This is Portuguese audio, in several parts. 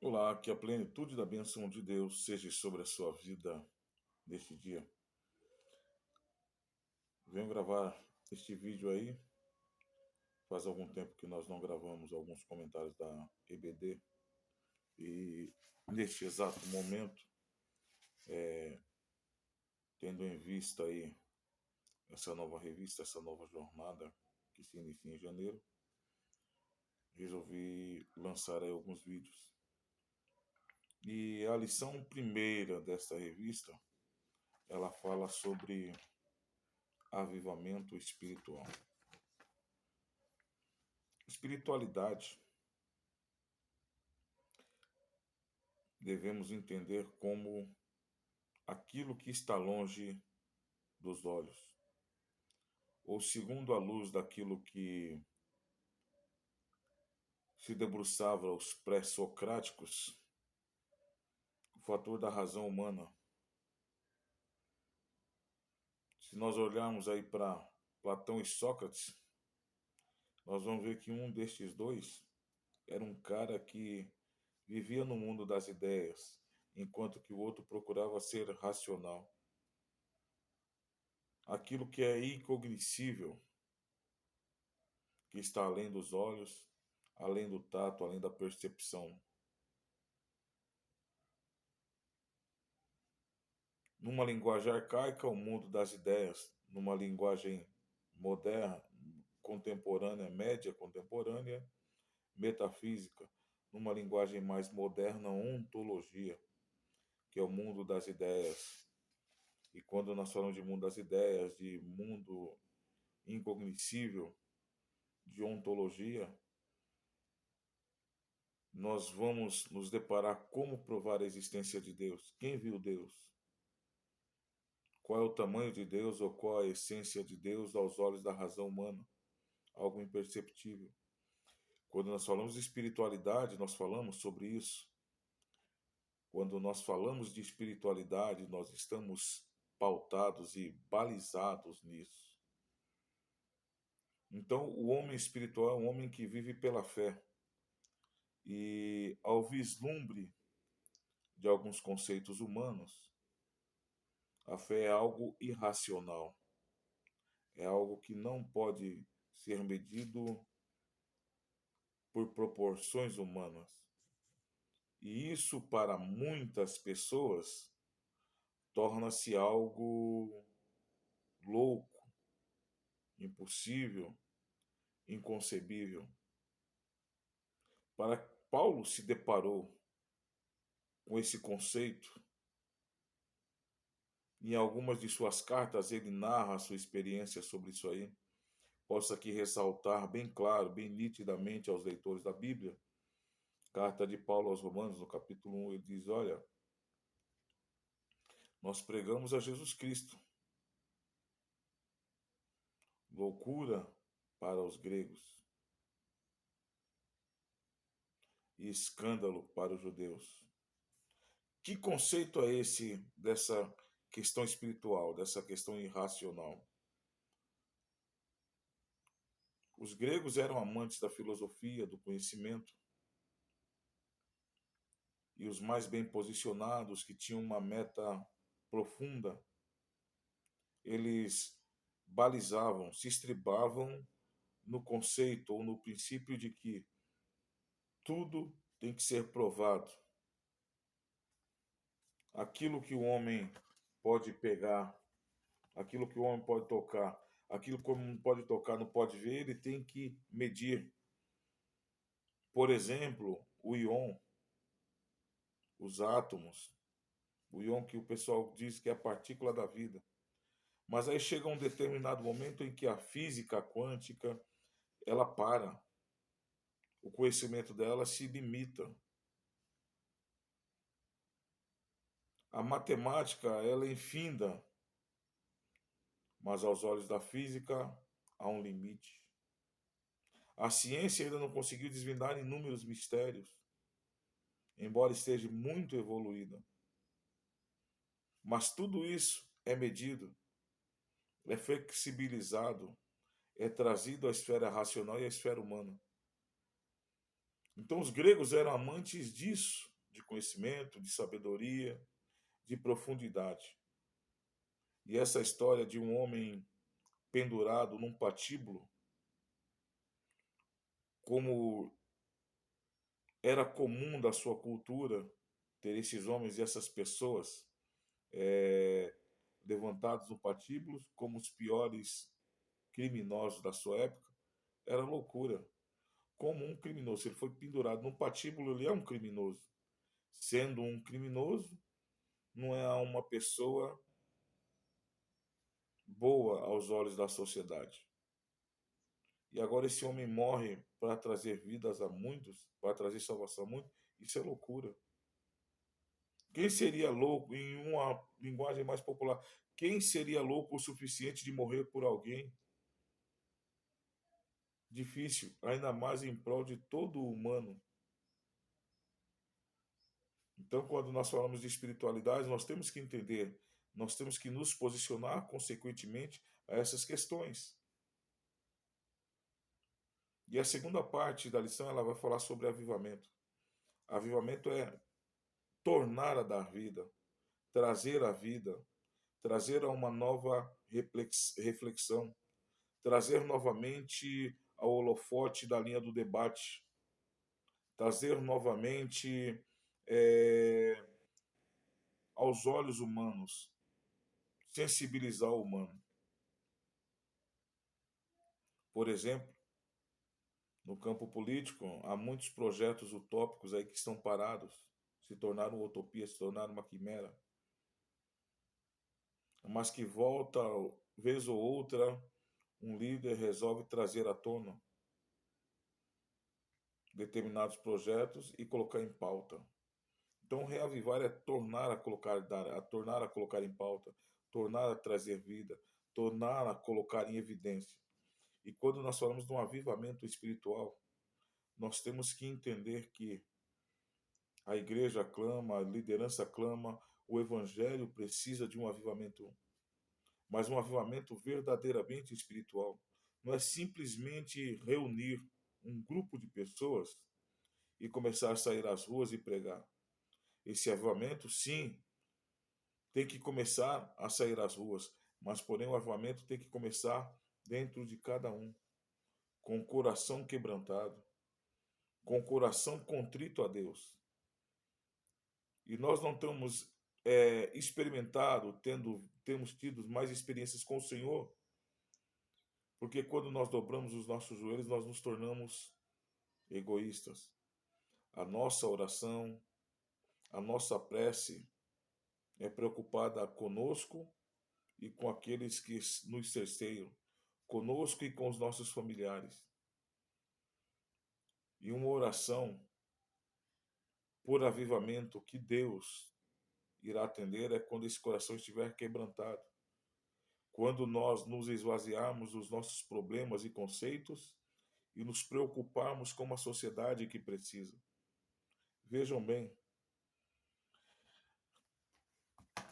Olá, que a plenitude da bênção de Deus seja sobre a sua vida neste dia. Venho gravar este vídeo aí. Faz algum tempo que nós não gravamos alguns comentários da EBD e neste exato momento, tendo em vista aí essa nova revista, essa nova jornada que se inicia em janeiro, resolvi lançar aí alguns vídeos. E a lição primeira desta revista, ela fala sobre avivamento espiritual. Espiritualidade devemos entender como aquilo que está longe dos olhos, ou segundo a luz daquilo que se debruçava os pré-socráticos, o fator da razão humana. Se nós olharmos aí para Platão e Sócrates, nós vamos ver que um destes dois era um cara que vivia no mundo das ideias, enquanto que o outro procurava ser racional. Aquilo que é incognoscível, que está além dos olhos, além do tato, além da percepção. Numa linguagem arcaica, o mundo das ideias, numa linguagem moderna, contemporânea, média contemporânea, metafísica, numa linguagem mais moderna, ontologia, que é o mundo das ideias. E quando nós falamos de mundo das ideias, de mundo incognoscível, de ontologia, nós vamos nos deparar como provar a existência de Deus. Quem viu Deus? Qual é o tamanho de Deus ou qual a essência de Deus aos olhos da razão humana? Algo imperceptível. Quando nós falamos de espiritualidade, nós falamos sobre isso. Quando nós falamos de espiritualidade, nós estamos pautados e balizados nisso. Então, o homem espiritual é um homem que vive pela fé. E ao vislumbre de alguns conceitos humanos, a fé é algo irracional. É algo que não pode ser medido por proporções humanas. E isso, para muitas pessoas, torna-se algo louco, impossível, inconcebível. Para Paulo se deparou com esse conceito. Em algumas de suas cartas, ele narra a sua experiência sobre isso aí. Posso aqui ressaltar bem claro, bem nitidamente aos leitores da Bíblia. Carta de Paulo aos Romanos, no capítulo 1, ele diz: olha, nós pregamos a Jesus Cristo, loucura para os gregos e escândalo para os judeus. Que conceito é esse dessa questão espiritual, dessa questão irracional? Os gregos eram amantes da filosofia, do conhecimento, e os mais bem posicionados, que tinham uma meta profunda, eles balizavam, se estribavam no conceito ou no princípio de que tudo tem que ser provado. Aquilo que o homem pode pegar, aquilo que o homem pode tocar, aquilo que o homem não pode tocar, não pode ver, ele tem que medir. Por exemplo, o íon, os átomos, o íon que o pessoal diz que é a partícula da vida. Mas aí chega um determinado momento em que a física quântica, ela para. O conhecimento dela se limita. A matemática, ela é infinda, mas aos olhos da física há um limite. A ciência ainda não conseguiu desvendar inúmeros mistérios, embora esteja muito evoluída. Mas tudo isso é medido, é flexibilizado, é trazido à esfera racional e à esfera humana. Então os gregos eram amantes disso, de conhecimento, de sabedoria, de profundidade. E essa história de um homem pendurado num patíbulo, como era comum da sua cultura ter esses homens e essas pessoas eh, levantados no patíbulo como os piores criminosos da sua época, era loucura. Como um criminoso, se ele foi pendurado num patíbulo, ele é um criminoso. Sendo um criminoso, não é uma pessoa boa aos olhos da sociedade. E agora esse homem morre para trazer vidas a muitos, para trazer salvação a muitos. Isso é loucura. Quem seria louco, em uma linguagem mais popular, quem seria louco o suficiente de morrer por alguém? Difícil, ainda mais em prol de todo humano. Então, quando nós falamos de espiritualidade, nós temos que entender, nós temos que nos posicionar consequentemente a essas questões. E a segunda parte da lição, ela vai falar sobre avivamento. Avivamento é tornar a dar vida, trazer a vida, trazer a uma nova reflexão, trazer novamente ao holofote da linha do debate, trazer novamente eh, aos olhos humanos, sensibilizar o humano. Por exemplo, no campo político, há muitos projetos utópicos aí que estão parados, se tornaram utopia, se tornaram uma quimera, mas que volta, vez ou outra, um líder resolve trazer à tona determinados projetos e colocar em pauta. Então, reavivar é tornar a colocar em pauta, tornar a trazer vida, tornar a colocar em evidência. E quando nós falamos de um avivamento espiritual, nós temos que entender que a igreja clama, a liderança clama, o evangelho precisa de um avivamento, mas um avivamento verdadeiramente espiritual. Não é simplesmente reunir um grupo de pessoas e começar a sair às ruas e pregar. Esse avivamento, sim, tem que começar a sair às ruas, mas porém o avivamento tem que começar dentro de cada um, com o coração quebrantado, com o coração contrito a Deus. E nós não temos experimentado, temos tido mais experiências com o Senhor, porque quando nós dobramos os nossos joelhos, nós nos tornamos egoístas. A nossa oração, a nossa prece é preocupada conosco e com aqueles que nos cerceiam, conosco e com os nossos familiares. E uma oração por avivamento que Deus irá atender é quando esse coração estiver quebrantado. Quando nós nos esvaziarmos dos nossos problemas e conceitos e nos preocuparmos com uma sociedade que precisa. Vejam bem,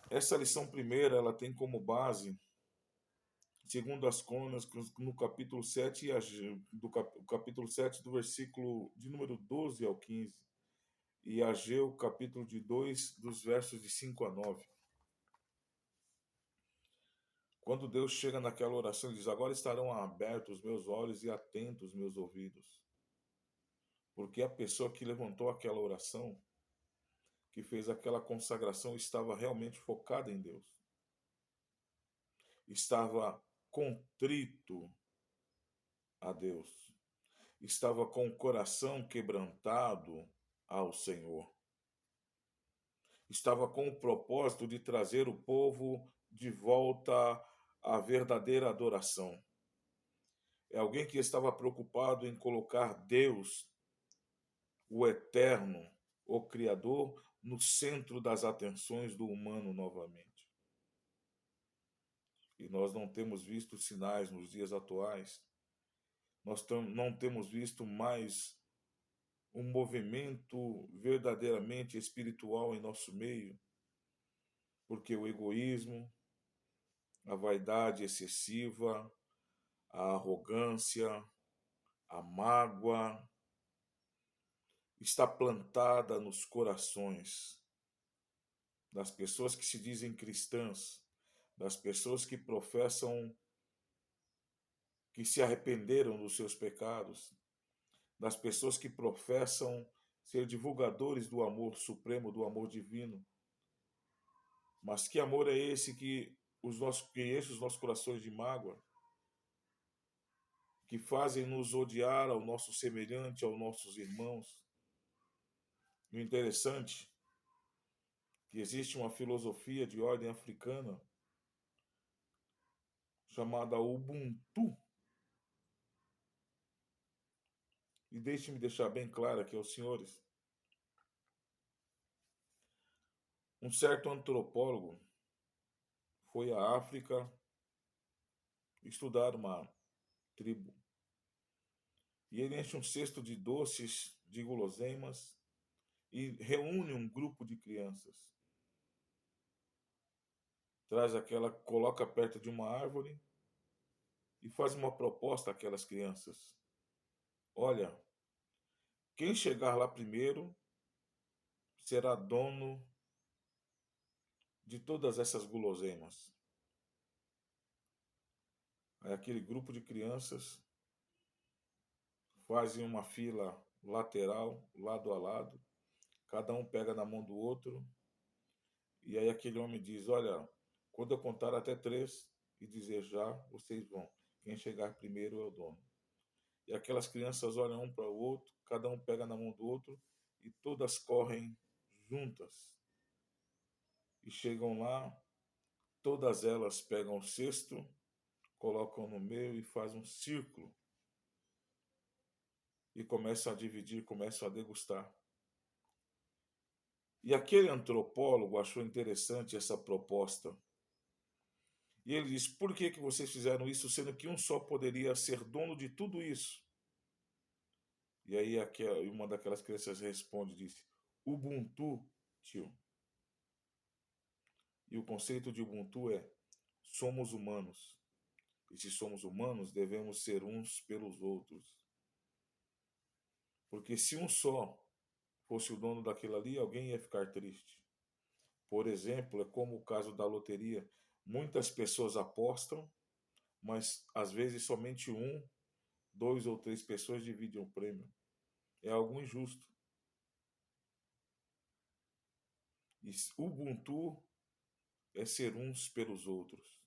essa lição primeira, ela tem como base, segundo as crônicas, no capítulo 7, capítulo 7 do versículo de número 12 ao 15, e Ageu, capítulo de 2, dos versos de 5 a 9. Quando Deus chega naquela oração, ele diz: agora estarão abertos os meus olhos e atentos os meus ouvidos. Porque a pessoa que levantou aquela oração, que fez aquela consagração, estava realmente focada em Deus. Estava contrito a Deus. Estava com o coração quebrantado ao Senhor. Estava com o propósito de trazer o povo de volta à verdadeira adoração. É alguém que estava preocupado em colocar Deus, o Eterno, o Criador, no centro das atenções do humano novamente. E nós não temos visto sinais nos dias atuais. Nós não temos visto mais um movimento verdadeiramente espiritual em nosso meio, porque o egoísmo, a vaidade excessiva, a arrogância, a mágoa, está plantada nos corações das pessoas que se dizem cristãs, das pessoas que professam que se arrependeram dos seus pecados, das pessoas que professam ser divulgadores do amor supremo, do amor divino. Mas que amor é esse que enche os nossos corações de mágoa, que fazem nos odiar ao nosso semelhante, aos nossos irmãos? E o interessante é que existe uma filosofia de ordem africana chamada Ubuntu. E deixe-me deixar bem claro aqui aos senhores, um certo antropólogo foi à África estudar uma tribo. E ele enche um cesto de doces, de guloseimas, e reúne um grupo de crianças. Traz aquela, coloca perto de uma árvore e faz uma proposta àquelas crianças. Olha, quem chegar lá primeiro será dono de todas essas guloseimas. Aí aquele grupo de crianças fazem uma fila lateral, lado a lado, cada um pega na mão do outro, e aí aquele homem diz: Olha, quando eu contar até 3 e dizer já, vocês vão. Quem chegar primeiro é o dono. E aquelas crianças olham um para o outro, cada um pega na mão do outro, e todas correm juntas. E chegam lá, todas elas pegam o cesto, colocam no meio e fazem um círculo. E começam a dividir, começam a degustar. E aquele antropólogo achou interessante essa proposta. E ele diz: Por que vocês fizeram isso, sendo que um só poderia ser dono de tudo isso? E aí uma daquelas crianças responde, disse: Ubuntu, tio. E o conceito de Ubuntu é: somos humanos. E se somos humanos, devemos ser uns pelos outros. Porque se um só fosse o dono daquilo ali, alguém ia ficar triste. Por exemplo, é como o caso da loteria. Muitas pessoas apostam, mas às vezes somente 2 ou 3 pessoas dividem o prêmio. É algo injusto. E Ubuntu é ser uns pelos outros.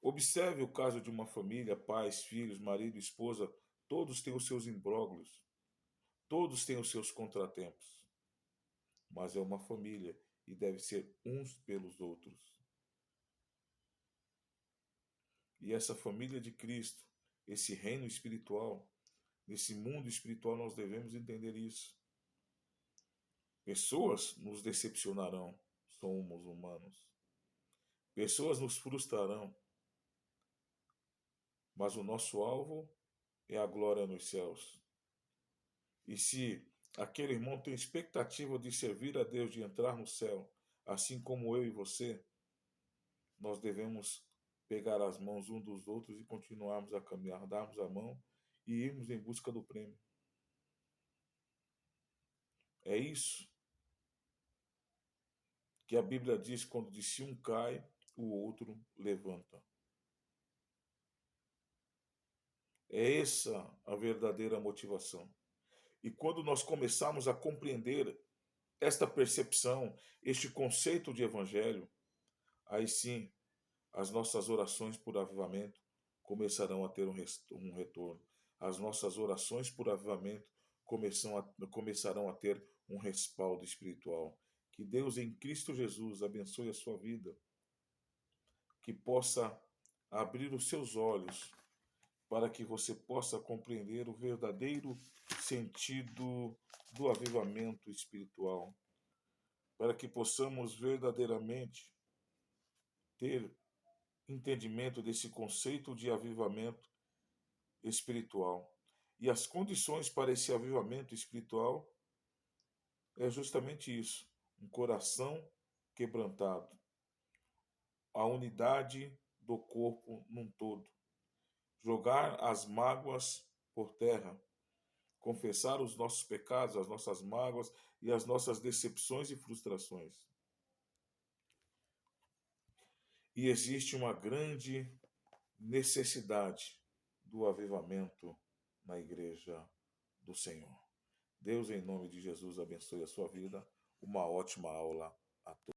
Observe o caso de uma família, pais, filhos, marido, esposa, todos têm os seus imbróglios, todos têm os seus contratempos, mas é uma família e deve ser uns pelos outros. E essa família de Cristo, esse reino espiritual, nesse mundo espiritual, nós devemos entender isso. Pessoas nos decepcionarão, somos humanos. Pessoas nos frustrarão, mas o nosso alvo é a glória nos céus. E se aquele irmão tem expectativa de servir a Deus, de entrar no céu, assim como eu e você, nós devemos pegar as mãos um dos outros e continuarmos a caminhar, darmos a mão e irmos em busca do prêmio. É isso que a Bíblia diz quando diz: se um cai, o outro levanta. É essa a verdadeira motivação. E quando nós começarmos a compreender esta percepção, este conceito de evangelho, aí sim as nossas orações por avivamento começarão a ter um retorno. As nossas orações por avivamento começarão a ter um respaldo espiritual. Que Deus em Cristo Jesus abençoe a sua vida, que possa abrir os seus olhos para que você possa compreender o verdadeiro sentido do avivamento espiritual, para que possamos verdadeiramente ter entendimento desse conceito de avivamento espiritual. E as condições para esse avivamento espiritual é justamente isso: um coração quebrantado, a unidade do corpo num todo, jogar as mágoas por terra, confessar os nossos pecados, as nossas mágoas e as nossas decepções e frustrações. E existe uma grande necessidade do avivamento na igreja do Senhor. Deus, em nome de Jesus, abençoe a sua vida. Uma ótima aula a todos.